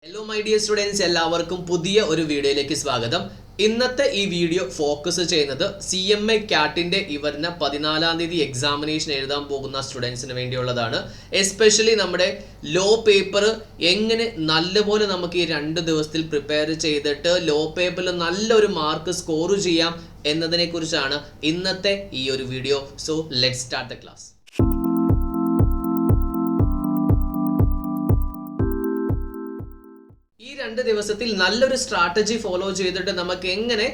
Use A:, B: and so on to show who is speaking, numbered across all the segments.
A: Hello my dear students, എല്ലാവർക്കും പുതിയ ഒരു വീഡിയോയിലേക്ക് സ്വാഗതം. ഇന്നത്തെ ഈ വീഡിയോ ഫോക്കസ് ചെയ്യുന്നത് CMA CAT-ന്റെ ഈ വരുന്ന 14-ാം തീയതി എക്സാമിനേഷൻ എഴുതാൻ പോകുന്ന സ്റ്റുഡൻസിന് വേണ്ടിയുള്ളതാണ്. എസ്പെഷ്യലി നമ്മുടെ ലോ പേപ്പർ എങ്ങനെ നല്ലപോലെ നമുക്ക് ഈ 2 ദിവസത്തിൽ പ്രിപ്പയർ ചെയ്തിട്ട് ലോ പേപ്പറിൽ നല്ലൊരു മാർക്ക് സ്കോർ ചെയ്യാം എന്നതിനെക്കുറിച്ചാണ് ഇന്നത്തെ ഈ ഒരു video. So let's start the class. ഈ 2 ദിവസത്തിൽ നല്ലൊരു സ്ട്രാറ്റജി ഫോളോ ചെയ്തിട്ട് നമുക്ക് എങ്ങനെ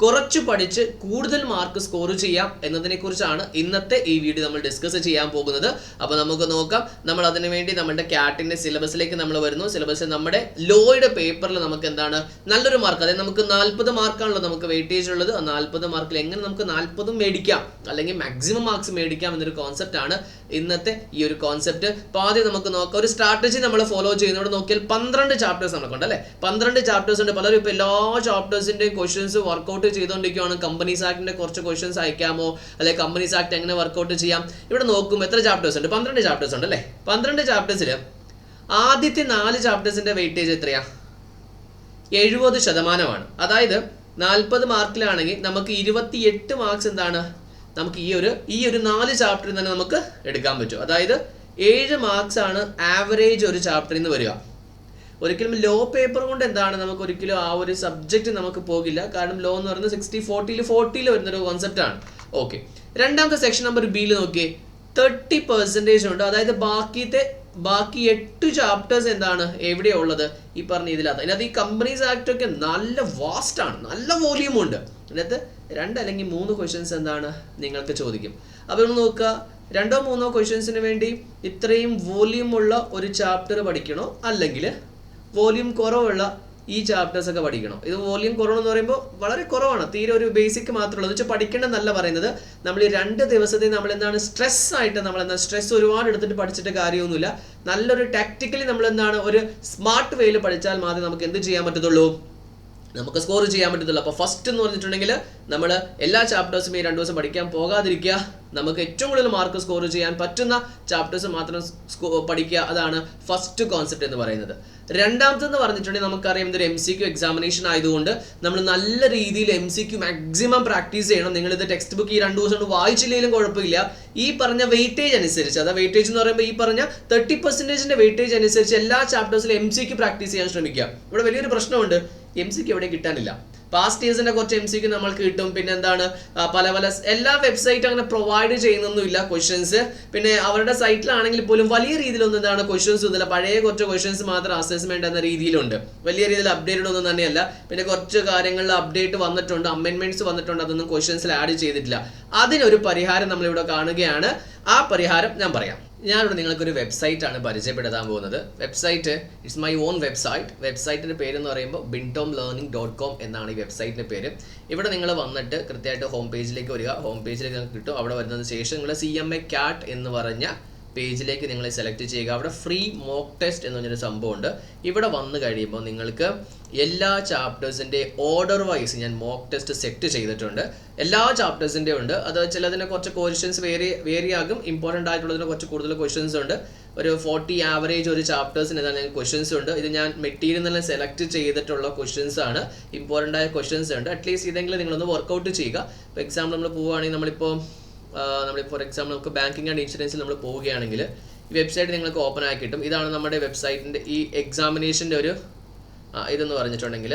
A: കുറച്ച് പഠിച്ച് കൂടുതൽ മാർക്ക് സ്കോർ ചെയ്യാം എന്നതിനെക്കുറിച്ചാണ് ഇന്നത്തെ ഈ വീഡിയോ നമ്മൾ ഡിസ്കസ് ചെയ്യാൻ പോകുന്നത്. അപ്പോൾ നമുക്ക് നോക്കാം. നമ്മൾ അതിനു വേണ്ടി നമ്മുടെ ക്യാറ്റിൻ്റെ സിലബസിലേക്ക് നമ്മൾ വരുന്നു. സിലബസ് നമ്മുടെ ലോയുടെ പേപ്പറിൽ നമുക്ക് എന്താണ് നല്ലൊരു മാർക്ക്, അതായത് നമുക്ക് 40 മാർക്കാണല്ലോ നമുക്ക് വെയിറ്റേജ് ഉള്ളത്. ആ 40 മാർക്കിൽ എങ്ങനെ നമുക്ക് 40 മേടിക്കാം അല്ലെങ്കിൽ മാക്സിമം മാർക്സ് മേടിക്കാം എന്നൊരു കോൺസെപ്റ്റ് ആണ് ഇന്നത്തെ ഈ ഒരു കോൺസെപ്റ്റ്. അപ്പോൾ ആദ്യം നമുക്ക് നോക്കാം. ഒരു സ്ട്രാറ്റജി നമ്മൾ ഫോളോ ചെയ്യുന്നതോട് നോക്കിയാൽ 12 ചാപ്റ്റേഴ്സ് നമുക്കുണ്ട് അല്ലേ. 12 ചാപ്റ്റേഴ്സ് ഉണ്ട്. പലരും ഇപ്പോൾ എല്ലാ ചാപ്റ്റേഴ്സിൻ്റെയും ക്വസ്റ്റ്യൻസ് വർക്കൗട്ട് ചെയ്തുകൊണ്ടിരിക്കുകയാണ്. കമ്പനീസ് ആക്ടിന്റെ കുറച്ച് ക്വസ്റ്റ്യൻസ് അയക്കാമോ, അല്ലെങ്കിൽ കമ്പനീസ് ആക്ട് എങ്ങനെ വർക്കൗട്ട് ചെയ്യാം. ഇവിടെ നോക്കും എത്ര ചാപ്റ്റേഴ്സ് ഉണ്ട്, 12 ചാപ്റ്റേഴ്സ് ഉണ്ട് അല്ലേ. 12 ചാപ്റ്റേഴ്സിൽ ആദ്യത്തെ 4 ചാപ്റ്റേഴ്സിന്റെ വെയിറ്റേജ് എത്രയാ? 70%. അതായത് 40 മാർക്കിലാണെങ്കിൽ നമുക്ക് 28 മാർക്സ് എന്താണ് നമുക്ക് ഈ ഒരു 4 ചാപ്റ്ററിൽ തന്നെ നമുക്ക് എടുക്കാൻ പറ്റും. അതായത് 7 മാർക്സ് ആണ് ആവറേജ് ഒരു ചാപ്റ്ററിൽ നിന്ന് വരിക. ഒരിക്കലും ലോ പേപ്പർ കൊണ്ട് എന്താണ് നമുക്ക് ഒരിക്കലും ആ ഒരു സബ്ജക്റ്റ് നമുക്ക് പോകില്ല. കാരണം ലോ എന്ന് പറയുന്നത് 60-40 വരുന്നൊരു കോൺസെപ്റ്റാണ്. ഓക്കെ, രണ്ടാമത്തെ സെക്ഷൻ നമ്പർ ബിയിൽ നോക്കിയേ 30% ഉണ്ട്. അതായത് ബാക്കി 8 ചാപ്റ്റേഴ്സ് എന്താണ് എവിടെയാണ് ഉള്ളത്? ഈ പറഞ്ഞ ഇതിനകത്ത്. അതിനകത്ത് ഈ കമ്പനീസ് ആക്ട് ഒക്കെ നല്ല വാസ്റ്റ് ആണ്, നല്ല വോല്യൂം ഉണ്ട്. അതിനകത്ത് 2 അല്ലെങ്കിൽ 3 ക്വസ്റ്റ്യൻസ് എന്താണ് നിങ്ങൾക്ക് ചോദിക്കും. അപ്പോൾ ഒന്ന് നോക്കുക, 2-3 ക്വസ്റ്റ്യൻസിന് വേണ്ടി ഇത്രയും വോല്യൂം ഉള്ള ഒരു ചാപ്റ്റർ പഠിക്കണോ, അല്ലെങ്കിൽ വോല്യൂം കുറവുള്ള ഈ ചാപ്റ്റേഴ്സ് ഒക്കെ പഠിക്കണം. ഇത് വോല്യൂം കുറവെന്ന് പറയുമ്പോൾ വളരെ കുറവാണ്, തീരെ ഒരു ബേസിക് മാത്രമുള്ളത്. എന്ന് വെച്ചാൽ പഠിക്കേണ്ടെന്നല്ല പറയുന്നത്. നമ്മൾ ഈ 2 ദിവസത്തെ നമ്മൾ എന്താണ് സ്ട്രെസ് ഒരുപാട് എടുത്തിട്ട് പഠിച്ചിട്ട് കാര്യമൊന്നുമില്ല. നല്ലൊരു ടാക്ടിക്കലി നമ്മൾ എന്താണ് ഒരു സ്മാർട്ട് വേയിൽ പഠിച്ചാൽ മാത്രമേ നമുക്ക് എന്ത് ചെയ്യാൻ പറ്റത്തുള്ളൂ, നമുക്ക് സ്കോർ ചെയ്യാൻ പറ്റത്തുള്ളൂ. അപ്പോൾ ഫസ്റ്റ് എന്ന് പറഞ്ഞിട്ടുണ്ടെങ്കിൽ നമ്മൾ എല്ലാ ചാപ്റ്റേഴ്സും ഈ 2 ദിവസം പഠിക്കാൻ പോകാതിരിക്കുക. നമുക്ക് ഏറ്റവും കൂടുതൽ മാർക്ക് സ്കോർ ചെയ്യാൻ പറ്റുന്ന ചാപ്റ്റേഴ്സ് മാത്രം പഠിക്കുക. അതാണ് ഫസ്റ്റ് കോൺസെപ്റ്റ് എന്ന് പറയുന്നത്. രണ്ടാമത്തെന്ന് പറഞ്ഞിട്ടുണ്ടെങ്കിൽ നമുക്കറിയാം ഇതൊരു MCQ എക്സാമിനേഷൻ ആയതുകൊണ്ട് നമ്മൾ നല്ല രീതിയിൽ MCQ മാക്സിമം പ്രാക്ടീസ് ചെയ്യണം. നിങ്ങളിത് ടെക്സ്റ്റ് ബുക്ക് ഈ 2 ദിവസം കൊണ്ട് വായിച്ചില്ലെങ്കിലും കുഴപ്പമില്ല. ഈ പറഞ്ഞ വെയിറ്റേജ് അനുസരിച്ച്, അതായത് വെയിറ്റേജ് എന്ന് പറയുമ്പോൾ ഈ പറഞ്ഞ 30% വെയിറ്റേജ് അനുസരിച്ച് എല്ലാ ചാപ്റ്റേഴ്സിലും MCQ പ്രാക്ടീസ് ചെയ്യാൻ ശ്രമിക്കുക. ഇവിടെ വലിയൊരു പ്രശ്നമുണ്ട്, MCQ എവിടെ കിട്ടാനില്ല. പാസ്റ്റ് ഇയേഴ്സിന്റെ കുറച്ച് MCQ നമ്മൾക്ക് കിട്ടും. പിന്നെ എന്താണ് പല എല്ലാ വെബ്സൈറ്റും അങ്ങനെ പ്രൊവൈഡ് ചെയ്യുന്നൊന്നുമില്ല ക്വസ്റ്റ്യൻസ്. പിന്നെ അവരുടെ സൈറ്റിലാണെങ്കിൽ പോലും വലിയ രീതിയിലൊന്നും എന്താണ് ക്വസ്റ്റ്യൻസ് ഒന്നുമില്ല. പഴയ കുറച്ച് ക്വസ്റ്റ്യൻസ് മാത്രം അസസ്മെന്റ് എന്ന രീതിയിലുണ്ട്. വലിയ രീതിയിൽ അപ്ഡേറ്റഡ് ഒന്നും തന്നെയല്ല. പിന്നെ കുറച്ച് കാര്യങ്ങളിൽ അപ്ഡേറ്റ് വന്നിട്ടുണ്ട്, അമെൻമെന്റ്സ് വന്നിട്ടുണ്ട്, അതൊന്നും ക്വസ്റ്റ്യൻസിൽ ആഡ് ചെയ്തിട്ടില്ല. അതിനൊരു പരിഹാരം നമ്മളിവിടെ കാണുകയാണ്. ആ പരിഹാരം ഞാൻ പറയാം. ഞാനിവിടെ നിങ്ങൾക്കൊരു വെബ്സൈറ്റ് ആണ് പരിചയപ്പെടുത്താൻ പോകുന്നത്. വെബ്സൈറ്റ് ഇറ്റ്സ് മൈ ഓൺ വെബ്സൈറ്റിൻ്റെ പേരെന്ന് പറയുമ്പോൾ bintomlearning.com എന്നാണ് ഈ വെബ്സൈറ്റിൻ്റെ പേര്. ഇവിടെ നിങ്ങൾ വന്നിട്ട് കൃത്യമായിട്ട് ഹോം പേജിലേക്ക് വരിക. ഹോം പേജിലേക്ക് നിങ്ങൾക്ക് കിട്ടും. അവിടെ വരുന്നതിന് ശേഷം നിങ്ങൾ CMA CAT എന്ന് പറഞ്ഞ പേജിലേക്ക് നിങ്ങൾ സെലക്ട് ചെയ്യുക. അവിടെ ഫ്രീ മോക്ക് ടെസ്റ്റ് എന്ന് പറഞ്ഞൊരു സംഭവമുണ്ട്. ഇവിടെ വന്നു കഴിയുമ്പോൾ നിങ്ങൾക്ക് എല്ലാ ചാപ്റ്റേഴ്സിൻ്റെ ഓർഡർ വൈസ് ഞാൻ മോക്ക് ടെസ്റ്റ് സെറ്റ് ചെയ്തിട്ടുണ്ട്. എല്ലാ ചാപ്റ്റേഴ്സിൻ്റെ ഉണ്ട്. അത് ചിലതിനെ കുറച്ച് ക്വസ്റ്റ്യൻസ് വേരി ആകും. ഇമ്പോർട്ടൻ്റ് ആയിട്ടുള്ളതിന് കുറച്ച് കൂടുതൽ ക്വസ്റ്റ്യൻസ് ഉണ്ട്. ഒരു 40 ആവറേജ് ഒരു ചാപ്റ്റേഴ്സിന് ഏതാണ് ക്വസ്റ്റ്യൻസ് ഉണ്ട്. ഇത് ഞാൻ മെറ്റീരിയൽ തന്നെ സെലക്ട് ചെയ്തിട്ടുള്ള ക്വസ്റ്റ്യൻസ് ആണ്. ഇമ്പോർട്ടൻ്റ് ആയ ക്വസ്റ്റ്യൻസ് ഉണ്ട്. അറ്റ്ലീസ്റ്റ് ഇതെങ്കിലും നിങ്ങളൊന്ന് വർക്കൗട്ട് ചെയ്യുക. ഇപ്പോൾ എക്സാമ്പിൾ നമ്മൾ പോവുകയാണെങ്കിൽ നമ്മൾ ഫോർ എക്സാമ്പിൾ നമുക്ക് ബാങ്കിങ് ആൻഡ് ഇൻഷുറൻസിൽ നമ്മൾ പോവുകയാണെങ്കിൽ ഈ വെബ്സൈറ്റ് നിങ്ങൾക്ക് ഓപ്പൺ ആക്കി കിട്ടും. ഇതാണ് നമ്മുടെ വെബ്സൈറ്റിൻ്റെ ഈ എക്സാമിനേഷൻ്റെ ഒരു ഇതെന്ന് പറഞ്ഞിട്ടുണ്ടെങ്കിൽ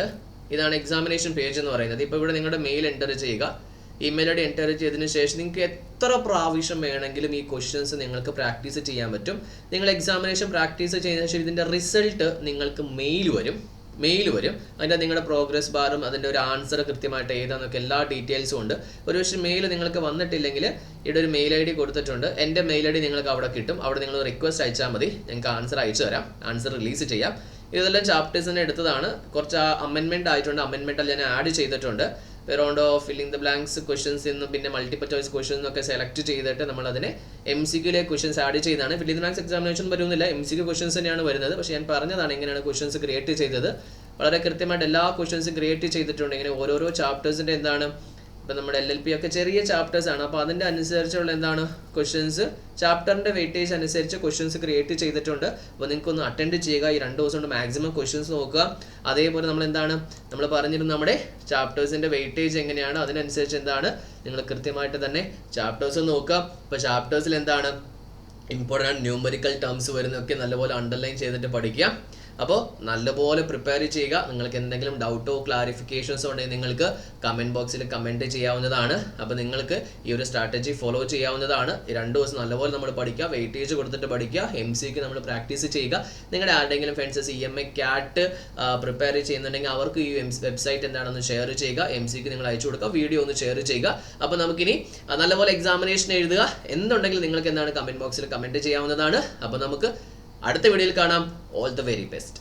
A: ഇതാണ് എക്സാമിനേഷൻ പേജ് എന്ന് പറയുന്നത്. ഇപ്പോൾ ഇവിടെ നിങ്ങളുടെ മെയിൽ എൻ്റർ ചെയ്യുക. ഇമെയിൽ ID എൻ്റർ ചെയ്തതിന് ശേഷം നിങ്ങൾക്ക് എത്ര പ്രാവശ്യം വേണമെങ്കിലും ഈ ക്വസ്റ്റ്യൻസ് നിങ്ങൾക്ക് പ്രാക്ടീസ് ചെയ്യാൻ പറ്റും. നിങ്ങൾ എക്സാമിനേഷൻ പ്രാക്ടീസ് ചെയ്തതിന് ശേഷം ഇതിൻ്റെ റിസൾട്ട് നിങ്ങൾക്ക് മെയിൽ വരും. അതിൻ്റെ നിങ്ങളുടെ പ്രോഗ്രസ് ബാറും അതിൻ്റെ ഒരു ആൻസർ കൃത്യമായിട്ട് ഏതാണെന്നൊക്കെ എല്ലാ ഡീറ്റെയിൽസും ഉണ്ട്. ഒരു പക്ഷേ മെയിൽ നിങ്ങൾക്ക് വന്നിട്ടില്ലെങ്കിൽ ഇവിടെ ഒരു മെയിൽ ID കൊടുത്തിട്ടുണ്ട്. എൻ്റെ മെയിൽ ID നിങ്ങൾക്ക് അവിടെ കിട്ടും. അവിടെ നിങ്ങൾ റിക്വസ്റ്റ് അയച്ചാൽ മതി, ഞങ്ങൾക്ക് ആൻസർ അയച്ചു തരാം, ആൻസർ റിലീസ് ചെയ്യാം. ഇതെല്ലാം ചാപ്റ്റേഴ്സിനെ എടുത്തതാണ്. കുറച്ച് അമെൻമെൻറ്റ് ആയിട്ടുണ്ട്. അമെൻമെൻറ്റ് ഞാൻ ആഡ് ചെയ്തിട്ടുണ്ട്. Around filling the blanks questions എന്നും പിന്നെ മൾട്ടിപ്പിൾ ചോയ്സ് ക്വസ്റ്റ്യൻസ് ഒക്കെ സെലക്ട് ചെയ്തിട്ട് നമ്മൾ അതിനെ MCQ ക്വസ്റ്റ്യൻസ് ആഡ് ചെയ്താണ്. ഫില്ലിംഗ് ദ ബ്ലാങ്ക്സ് എക്സാമിനേഷൻ വരുന്നില്ല, MCQ ക്വസ്റ്റ്യൻസ് തന്നെയാണ് വരുന്നത്. പക്ഷേ ഞാൻ പറഞ്ഞതാണ് എങ്ങനെയാണ് ക്വസ്റ്റ്യൻസ് ക്രിയേറ്റ് ചെയ്തത്. വളരെ കൃത്യമായിട്ട് എല്ലാ ക്വസ്റ്റ്യൻസും ക്രിയേറ്റ് ചെയ്തിട്ടുണ്ട്. ഇങ്ങനെ ഓരോരോ ചാപ്റ്റേഴ്സിൻ്റെ എന്താണ് ഇപ്പം നമ്മുടെ LLP ഒക്കെ ചെറിയ ചാപ്റ്റേഴ്സ് ആണ്. അപ്പോൾ അതിൻ്റെ അനുസരിച്ചുള്ള എന്താണ് ക്വസ്റ്റ്യൻസ്, ചാപ്റ്ററിൻ്റെ വെയിറ്റേജ് അനുസരിച്ച് ക്വസ്റ്റ്യൻസ് ക്രിയേറ്റ് ചെയ്തിട്ടുണ്ട്. അപ്പോൾ നിങ്ങൾക്കൊന്ന് അറ്റൻഡ് ചെയ്യുക. ഈ 2 ദിവസം കൊണ്ട് മാക്സിമം ക്വസ്റ്റ്യൻസ് നോക്കുക. അതേപോലെ നമ്മൾ പറഞ്ഞിരുന്ന നമ്മുടെ ചാപ്റ്റേഴ്സിൻ്റെ വെയിറ്റേജ് എങ്ങനെയാണ്, അതിനനുസരിച്ച് എന്താണ് നിങ്ങൾ കൃത്യമായിട്ട് തന്നെ ചാപ്റ്റേഴ്സ് നോക്കുക. ഇപ്പോൾ ചാപ്റ്റേഴ്സിൽ എന്താണ് ഇമ്പോർട്ടൻറ്റ് ന്യൂമറിക്കൽ ടേംസ് വരുന്നതൊക്കെ നല്ലപോലെ അണ്ടർലൈൻ ചെയ്തിട്ട് പഠിക്കുക. അപ്പോൾ നല്ലപോലെ പ്രിപ്പയർ ചെയ്യുക. നിങ്ങൾക്ക് എന്തെങ്കിലും ഡൗട്ടോ ക്ലാരിഫിക്കേഷൻസോ ഉണ്ടെങ്കിൽ നിങ്ങൾക്ക് കമൻറ്റ് ബോക്സിൽ കമൻറ്റ് ചെയ്യാവുന്നതാണ്. അപ്പോൾ നിങ്ങൾക്ക് ഈ ഒരു സ്ട്രാറ്റജി ഫോളോ ചെയ്യാവുന്നതാണ്. ഈ 2 ദിവസം നല്ലപോലെ നമ്മൾ പഠിക്കുക, വെയിറ്റേജ് കൊടുത്തിട്ട് പഠിക്കുക, MCQ നമ്മൾ പ്രാക്ടീസ് ചെയ്യുക. നിങ്ങളുടെ ആരുടെയെങ്കിലും ഫ്രണ്ട്സ് CMA CAT പ്രിപ്പയർ ചെയ്യുന്നുണ്ടെങ്കിൽ അവർക്ക് ഈ വെബ്സൈറ്റ് എന്താണെന്ന് ഷെയർ ചെയ്യുക. MCQ നിങ്ങൾ അയച്ചു കൊടുക്കുക, വീഡിയോ ഒന്ന് ഷെയർ ചെയ്യുക. അപ്പോൾ നമുക്കിനി നല്ലപോലെ എക്സാമിനേഷൻ എഴുതുക. എന്തുണ്ടെങ്കിലും നിങ്ങൾക്ക് എന്താണ് കമൻറ്റ് ബോക്സിൽ കമൻറ്റ് ചെയ്യാവുന്നതാണ്. അപ്പോൾ നമുക്ക് അടുത്ത വീഡിയോയിൽ കാണാം. All the very best.